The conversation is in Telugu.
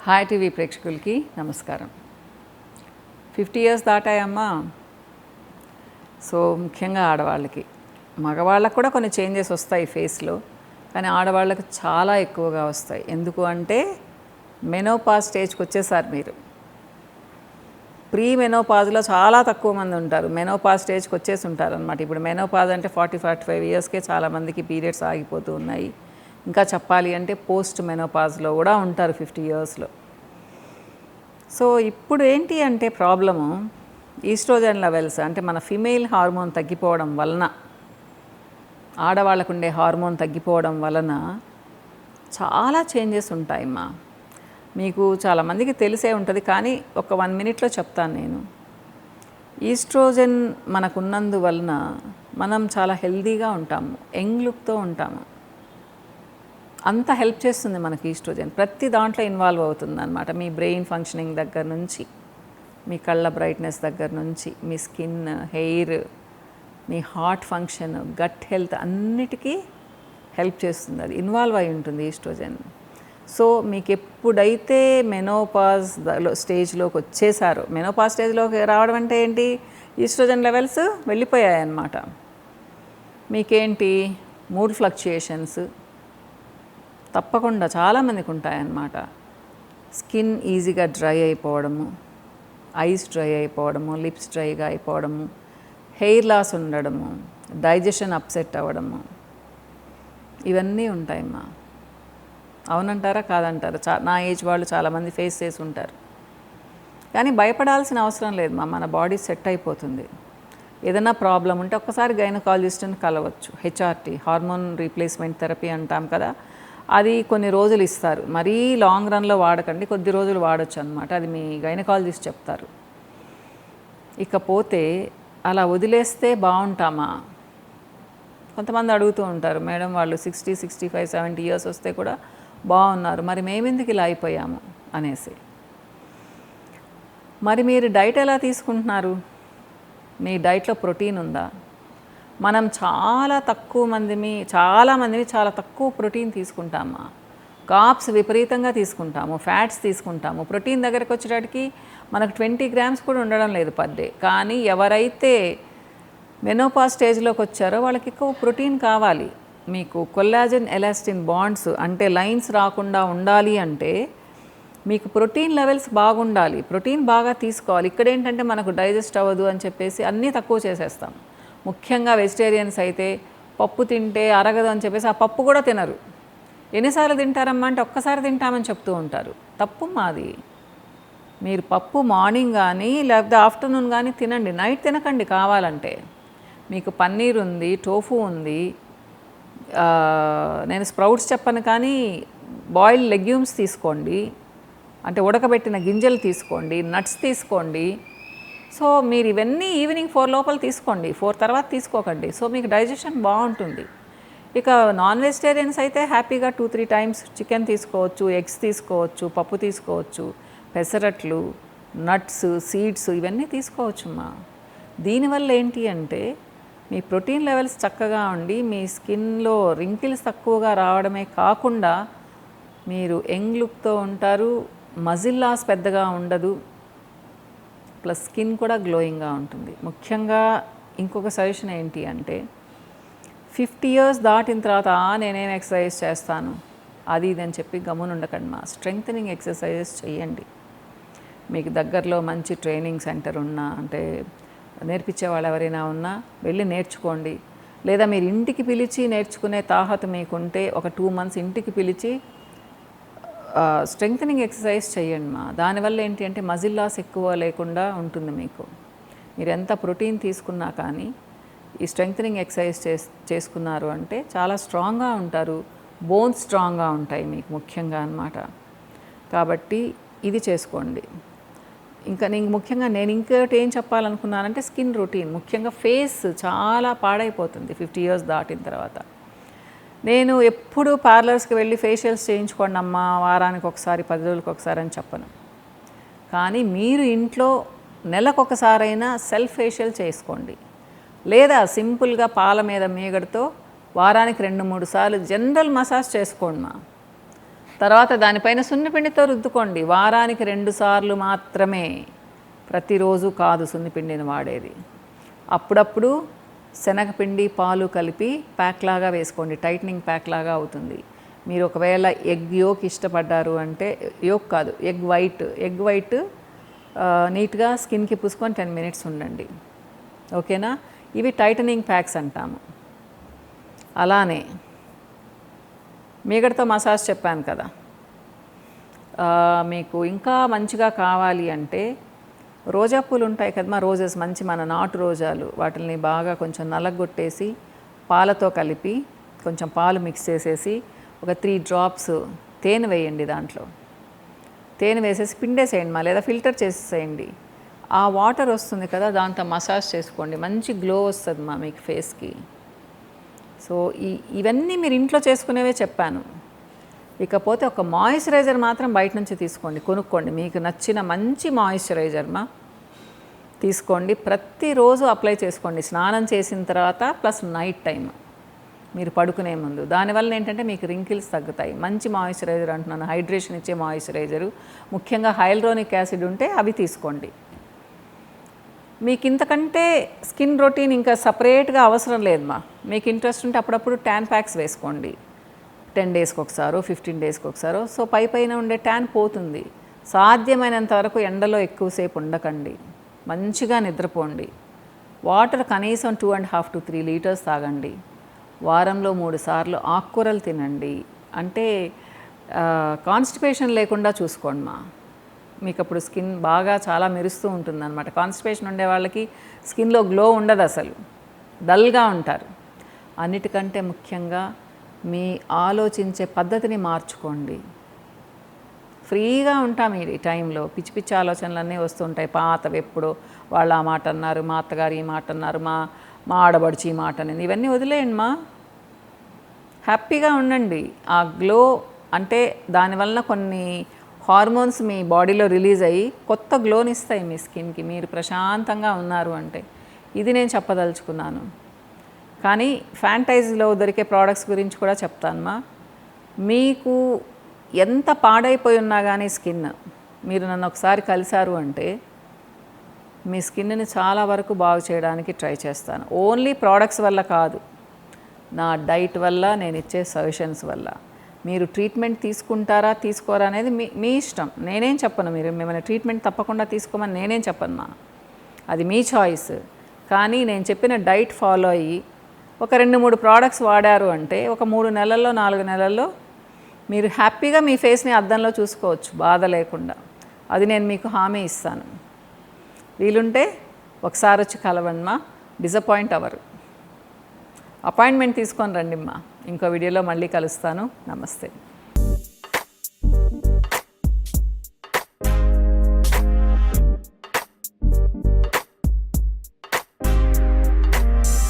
హాయ్ టీవీ ప్రేక్షకులకి నమస్కారం. 50 ఇయర్స్ దాటాయమ్మా. సో ముఖ్యంగా ఆడవాళ్ళకి, మగవాళ్ళకు కూడా కొన్ని చేంజెస్ వస్తాయి ఫేస్లో, కానీ ఆడవాళ్ళకి చాలా ఎక్కువగా వస్తాయి. ఎందుకు అంటే మెనోపాజ్ స్టేజ్కి వచ్చేసారు మీరు. ప్రీ మెనోపాజ్లో చాలా తక్కువ మంది ఉంటారు, మెనోపాజ్ స్టేజ్కి వచ్చేసి ఉంటారు అనమాట. ఇప్పుడు మెనోపాజ్ అంటే 40-45 ఇయర్స్కే చాలామందికి పీరియడ్స్ ఆగిపోతూ ఉన్నాయి. ఇంకా చెప్పాలి అంటే పోస్ట్ మెనోపాజ్లో కూడా ఉంటారు 50 ఇయర్స్లో. సో ఇప్పుడు ఏంటి అంటే ప్రాబ్లము ఈస్ట్రోజన్ లెవెల్స్, అంటే మన ఫిమేల్ హార్మోన్ తగ్గిపోవడం వలన, ఆడవాళ్ళకు ఉండే హార్మోన్ తగ్గిపోవడం వలన చాలా చేంజెస్ ఉంటాయమ్మా. మీకు చాలామందికి తెలిసే ఉంటుంది, కానీ ఒక 1 మినిట్లో చెప్తాను నేను. ఈస్ట్రోజన్ మనకున్నందువలన మనం చాలా హెల్తీగా ఉంటాము, యంగ్ లుక్తో ఉంటాము. అంత హెల్ప్ చేస్తుంది మనకి ఈస్ట్రోజన్. ప్రతి దాంట్లో ఇన్వాల్వ్ అవుతుంది అనమాట. మీ బ్రెయిన్ ఫంక్షనింగ్ దగ్గర నుంచి, మీ కళ్ళ బ్రైట్నెస్ దగ్గర నుంచి, మీ స్కిన్, హెయిర్, మీ హార్ట్ ఫంక్షన్, గట్ హెల్త్ అన్నిటికీ హెల్ప్ చేస్తుంది. అది ఇన్వాల్వ్ అయి ఉంటుంది ఈస్ట్రోజన్. సో మీకు ఎప్పుడైతే మెనోపాజ్ స్టేజ్లోకి వచ్చేసారో, మెనోపాజ్ స్టేజ్లోకి రావడం అంటే ఏంటి, ఈస్ట్రోజన్ లెవెల్స్ వెళ్ళిపోయాయి అన్నమాట. మీకేంటి మూడ్ ఫ్లక్చుయేషన్స్ తప్పకుండా చాలామందికి ఉంటాయన్నమాట. స్కిన్ ఈజీగా డ్రై అయిపోవడము, ఐస్ డ్రై అయిపోవడము, లిప్స్ డ్రైగా అయిపోవడము, హెయిర్ లాస్ ఉండడము, డైజెషన్ అప్సెట్ అవ్వడము, ఇవన్నీ ఉంటాయమ్మా. అవునంటారా కాదంటారా? నా ఏజ్ వాళ్ళు చాలామంది ఫేస్ చేసి ఉంటారు. కానీ భయపడాల్సిన అవసరం లేదు, మన బాడీ సెట్ అయిపోతుంది. ఏదైనా ప్రాబ్లం ఉంటే ఒక్కసారి గైనకాలజిస్ట్ని కలవచ్చు. హెచ్ఆర్టీ, హార్మోన్ రీప్లేస్మెంట్ థెరపీ అంటాం కదా, అది కొన్ని రోజులు ఇస్తారు. మరీ లాంగ్ రన్లో వాడకండి, కొద్ది రోజులు వాడచ్చు అనమాట. అది మీ గైనకాలజిస్ట్ చెప్తారు. ఇకపోతే అలా వదిలేస్తే బాగుంటామా? కొంతమంది అడుగుతూ ఉంటారు, మేడం వాళ్ళు 60, 65, 70 ఇయర్స్ వస్తే కూడా బాగున్నారు, మరి మేమెందుకు ఇలా అయిపోయాము అనేసి. మరి మీరు డైట్ ఎలా తీసుకుంటున్నారు? మీ డైట్లో ప్రోటీన్ ఉందా? మనం చాలా మందిమి చాలా తక్కువ ప్రోటీన్ తీసుకుంటామా. కార్బ్స్ విపరీతంగా తీసుకుంటాము, ఫ్యాట్స్ తీసుకుంటాము. ప్రోటీన్ దగ్గరకు వచ్చేటప్పటికి మనకు 20 గ్రామ్స్ కూడా ఉండడం లేదు పర్ డే. కానీ ఎవరైతే మెనోపాజ్ స్టేజ్లోకి వచ్చారో వాళ్ళకి ఎక్కువ ప్రోటీన్ కావాలి. మీకు కొల్లాజన్ ఎలాస్టిన్ బాండ్స్, అంటే లైన్స్ రాకుండా ఉండాలి అంటే మీకు ప్రోటీన్ లెవెల్స్ బాగుండాలి, ప్రోటీన్ బాగా తీసుకోవాలి. ఇక్కడ ఏంటంటే మనకు డైజెస్ట్ అవ్వదు అని చెప్పేసి అన్నీ తక్కువ చేసేస్తాం. ముఖ్యంగా వెజిటేరియన్స్ అయితే పప్పు తింటే అరగదు అని చెప్పేసి ఆ పప్పు కూడా తినరు. ఎన్నిసార్లు తింటారమ్మా అంటే ఒక్కసారి తింటామని చెప్తూ ఉంటారు. తప్పు మాది. మీరు పప్పు మార్నింగ్ కానీ లేకపోతే ఆఫ్టర్నూన్ కానీ తినండి, నైట్ తినకండి. కావాలంటే మీకు పన్నీర్ ఉంది, టోఫు ఉంది, నేను స్ప్రౌట్స్ చెప్పను కానీ బాయిల్డ్ లెగ్యూమ్స్ తీసుకోండి, అంటే ఉడకబెట్టిన గింజలు తీసుకోండి, నట్స్ తీసుకోండి. సో మీరు ఇవన్నీ ఈవినింగ్ 4 లోపల తీసుకోండి, 4 తర్వాత తీసుకోకండి. సో మీకు డైజెషన్ బాగుంటుంది. ఇక నాన్ వెజిటేరియన్స్ అయితే హ్యాపీగా 2-3 టైమ్స్ చికెన్ తీసుకోవచ్చు, ఎగ్స్ తీసుకోవచ్చు, పప్పు తీసుకోవచ్చు, పెసరట్లు, నట్స్, సీడ్స్ ఇవన్నీ తీసుకోవచ్చుమ్మా. దీనివల్ల ఏంటి అంటే మీ ప్రోటీన్ లెవెల్స్ చక్కగా ఉండి మీ స్కిన్లో రింకిల్స్ తక్కువగా రావడమే కాకుండా మీరు యంగ్ లుక్తో ఉంటారు, మజిల్ లాస్ పెద్దగా ఉండదు, ప్లస్ స్కిన్ కూడా గ్లోయింగ్గా ఉంటుంది. ముఖ్యంగా ఇంకొక సజెషన్ ఏంటి అంటే 50 ఇయర్స్ దాటిన తర్వాత నేనేం ఎక్సర్సైజ్ చేస్తాను అది ఇది అని చెప్పి గమ్మున ఉండకండి మా. స్ట్రెంగ్తనింగ్ ఎక్సర్సైజెస్ చేయండి. మీకు దగ్గరలో మంచి ట్రైనింగ్ సెంటర్ ఉన్నా, అంటే నేర్పించే వాళ్ళు ఎవరైనా ఉన్నా వెళ్ళి నేర్చుకోండి. లేదా మీరు ఇంటికి పిలిచి నేర్చుకునే తాహత మీకుంటే ఒక 2 మంత్స్ ఇంటికి పిలిచి స్ట్రెంగ్తనింగ్ ఎక్సర్సైజ్ చేయండి మా. దానివల్ల ఏంటి అంటే మజిల్ లాస్ ఎక్కువ లేకుండా ఉంటుంది మీకు. మీరు ఎంత ప్రోటీన్ తీసుకున్నా కానీ ఈ స్ట్రెంగ్తనింగ్ ఎక్సర్సైజ్ చేసుకున్నారు అంటే చాలా స్ట్రాంగ్గా ఉంటారు, బోన్స్ స్ట్రాంగ్గా ఉంటాయి మీకు ముఖ్యంగా అన్నమాట. కాబట్టి ఇది చేసుకోండి. ఇంకా ముఖ్యంగా నేను ఇంకోటి ఏం చెప్పాలనుకున్నానంటే స్కిన్ రొటీన్, ముఖ్యంగా ఫేస్ చాలా పాడైపోతుంది 50 ఇయర్స్ దాటిన తర్వాత. నేను ఎప్పుడు పార్లర్స్కి వెళ్ళి ఫేషియల్స్ చేయించుకోండి అమ్మా, వారానికి ఒకసారి, 10 రోజులకు ఒకసారి అని చెప్పను. కానీ మీరు ఇంట్లో నెలకొకసారైనా సెల్ఫ్ ఫేషియల్ చేసుకోండి. లేదా సింపుల్గా పాల మీద మీగడతో వారానికి 2-3 సార్లు జనరల్ మసాజ్ చేసుకోండి మా. తర్వాత దానిపైన సున్నిపిండితో రుద్దుకోండి. వారానికి 2 సార్లు మాత్రమే, ప్రతిరోజు కాదు సున్నిపిండిని వాడేది. అప్పుడప్పుడు శనగపిండి పాలు కలిపి ప్యాక్ లాగా వేసుకోండి, టైట్నింగ్ ప్యాక్ లాగా అవుతుంది. మీరు ఒకవేళ ఎగ్ యోక్ ఇష్టపడ్డారు అంటే, యోక్ కాదు ఎగ్ వైట్ నీట్గా స్కిన్కి పూసుకొని 10 మినిట్స్ ఉండండి. ఓకేనా? ఇవి టైటనింగ్ ప్యాక్స్ అంటాము. అలానే మీగడతో మసాజ్ చెప్పాను కదా. మీకు ఇంకా మంచిగా కావాలి అంటే రోజా పూలు ఉంటాయి కదమ్మా, రోజెస్, మంచి మన నాటు రోజాలు, వాటిని బాగా కొంచెం నలగొట్టేసి పాలతో కలిపి కొంచెం పాలు మిక్స్ చేసేసి ఒక 3 డ్రాప్స్ తేనె వేయండి. దాంట్లో తేనె వేసేసి పిండేసేయండి లేదా ఫిల్టర్ చేసేసేయండి. ఆ వాటర్ వస్తుంది కదా, దాంతో మసాజ్ చేసుకోండి. మంచి గ్లో వస్తుంది మీకు ఫేస్కి. సో ఇవన్నీ మీరు ఇంట్లో చేసుకునేవే చెప్పాను. ఇకపోతే ఒక మాయిశ్చరైజర్ మాత్రం బయట నుంచి తీసుకోండి, కొనుక్కోండి. మీకు నచ్చిన మంచి మాయిశ్చరైజర్ తీసుకోండి. ప్రతిరోజు అప్లై చేసుకోండి, స్నానం చేసిన తర్వాత ప్లస్ నైట్ టైం మీరు పడుకునే ముందు. దానివల్ల ఏంటంటే మీకు రింకిల్స్ తగ్గుతాయి. మంచి మాయిశ్చరైజర్ అంటున్నాను, హైడ్రేషన్ ఇచ్చే మాయిశ్చరైజరు, ముఖ్యంగా హైల్రోనిక్ యాసిడ్ ఉంటే అవి తీసుకోండి. మీకు ఇంతకంటే స్కిన్ రొటీన్ ఇంకా సపరేట్గా అవసరం లేదమ్మా. మీకు ఇంట్రెస్ట్ ఉంటే అప్పుడప్పుడు ట్యాన్ ప్యాక్స్ వేసుకోండి, 10 డేస్కి ఒకసారో 15 డేస్కి ఒకసారో. సో పైన ఉండే ట్యాన్ పోతుంది. సాధ్యమైనంత వరకు ఎండలో ఎక్కువసేపు ఉండకండి, మంచిగా నిద్రపోండి. వాటర్ కనీసం 2.5 to 3 లీటర్స్ తాగండి. వారంలో 3 సార్లు ఆకుకూరలు తినండి. అంటే కాన్స్టిపేషన్ లేకుండా చూసుకోండి మీకు అప్పుడు స్కిన్ బాగా చాలా మెరుస్తూ ఉంటుందన్నమాట. కాన్స్టిపేషన్ ఉండే వాళ్ళకి స్కిన్లో గ్లో ఉండదు, అసలు డల్గా ఉంటారు. అన్నిటికంటే ముఖ్యంగా మీ ఆలోచించే పద్ధతిని మార్చుకోండి. ఫ్రీగా ఉంటాం ఈ టైంలో, పిచ్చి పిచ్చి ఆలోచనలన్నీ వస్తుంటాయి. పాతవి ఎప్పుడో వాళ్ళు ఆ మాట అన్నారు, మా అత్తగారు ఈ మాట అన్నారు, మా ఆడబడిచి ఈ మాట అనేది, ఇవన్నీ వదిలేయండి హ్యాపీగా ఉండండి. ఆ గ్లో అంటే దానివల్ల కొన్ని హార్మోన్స్ మీ బాడీలో రిలీజ్ అయ్యి కొత్త గ్లోని ఇస్తాయి మీ స్కిన్కి. మీరు ప్రశాంతంగా ఉన్నారు అంటే ఇది నేను చెప్పదలుచుకున్నాను. కానీ ఫ్యాంటైజ్లో దొరికే ప్రోడక్ట్స్ గురించి కూడా చెప్తానమ్మా. మీకు ఎంత పాడైపోయి ఉన్నా కానీ స్కిన్, మీరు నన్ను ఒకసారి కలిశారు అంటే మీ స్కిన్ని చాలా వరకు బాగు చేయడానికి ట్రై చేస్తాను. ఓన్లీ ప్రోడక్ట్స్ వల్ల కాదు, నా డైట్ వల్ల, నేను ఇచ్చే సజెషన్స్ వల్ల. మీరు ట్రీట్మెంట్ తీసుకుంటారా తీసుకోరా అనేది మీ ఇష్టం, నేనేం చెప్పను. మీరు మిమ్మల్ని ట్రీట్మెంట్ తప్పకుండా తీసుకోమని నేనేం చెప్పను అది మీ చాయిస్. కానీ నేను చెప్పిన డైట్ ఫాలో అయ్యి ఒక 2-3 ప్రోడక్ట్స్ వాడారు అంటే ఒక 3 నెలల్లో 4 నెలల్లో మీరు హ్యాపీగా మీ ఫేస్ని అద్దంలో చూసుకోవచ్చు బాధ లేకుండా. అది నేను మీకు హామీ ఇస్తాను. వీలుంటే ఒకసారి వచ్చి కలవండి డిసప్పాయింట్ అవ్వరు. అపాయింట్మెంట్ తీసుకొని రండి ఇంకో వీడియోలో మళ్ళీ కలుస్తాను. నమస్తే.